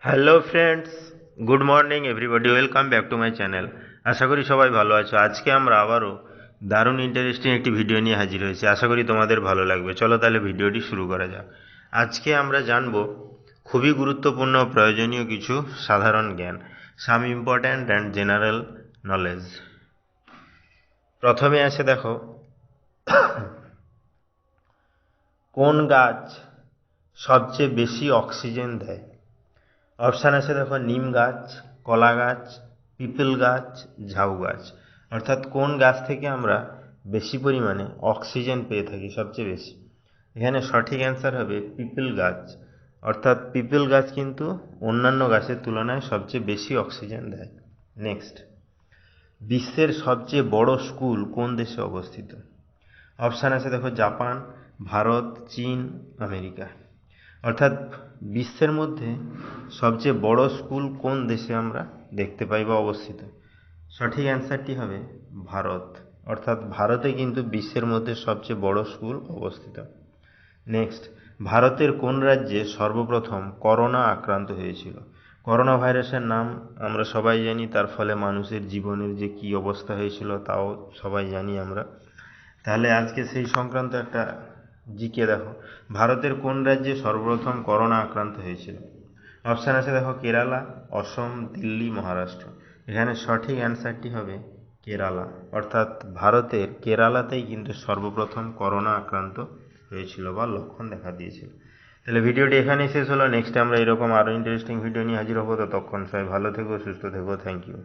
Hello friends, good morning everybody, welcome back to my channel. আশা করি সবাই ভালো আছো। আজকে আমরা আবারও দারুণ ইন্টারেস্টিং একটি ভিডিও নিয়ে হাজির হয়েছি। আশা করি তোমাদের ভালো লাগবে। চলো তাহলে ভিডিওটি শুরু করা যাক। আজকে আমরা জানব খুবই গুরুত্বপূর্ণ ও প্রয়োজনীয় কিছু সাধারণ জ্ঞান, some important and general knowledge. প্রথমে আছে দেখো, কোন গাছ সবচেয়ে বেশি অক্সিজেন দেয়? অপশান আছে দেখো, নিম গাছ, কলা গাছ, পিপল গাছ, ঝাউ গাছ। অর্থাৎ কোন গাছ থেকে আমরা বেশি পরিমাণে অক্সিজেন পেয়ে থাকি সবচেয়ে বেশি? এখানে সঠিক অ্যান্সার হবে পিপল গাছ। অর্থাৎ পিপল গাছ কিন্তু অন্যান্য গাছের তুলনায় সবচেয়ে বেশি অক্সিজেন দেয়। নেক্সট, বিশ্বের সবচেয়ে বড় স্কুল কোন দেশে অবস্থিত? অপশান আছে দেখো, জাপান, ভারত, চীন, আমেরিকা। অর্থাৎ বিশ্বের মধ্যে সবচেয়ে বড় স্কুল কোন দেশে আমরা দেখতে পাই বা অবস্থিত? সঠিক অ্যান্সারটি হবে ভারত। অর্থাৎ ভারতে কিন্তু বিশ্বের মধ্যে সবচেয়ে বড় স্কুল অবস্থিত। নেক্সট, ভারতের কোন রাজ্যে সর্বপ্রথম করোনা আক্রান্ত হয়েছিল? করোনা ভাইরাসের নাম আমরা সবাই জানি, তার ফলে মানুষের জীবনের যে কী অবস্থা হয়েছিল তাও সবাই জানি আমরা। তাহলে আজকে সেই সংক্রান্ত একটা জিকে দেখো, ভারতের কোন রাজ্যে সর্বপ্রথম করোনা আক্রান্ত হয়েছিল? অপশান আছে দেখো, কেরালা, অসম, দিল্লি, মহারাষ্ট্র। এখানে সঠিক অ্যান্সারটি হবে কেরালা। অর্থাৎ ভারতের কেরালাতেই কিন্তু সর্বপ্রথম করোনা আক্রান্ত হয়েছিল বা লক্ষণ দেখা দিয়েছিল। তাহলে ভিডিওটি এখানেই শেষ হলো। নেক্সট আমরা এরকম আরও ইন্টারেস্টিং ভিডিও নিয়ে হাজির হবো। ততক্ষণ সবাই ভালো থেকো, সুস্থ থেকো। Thank you.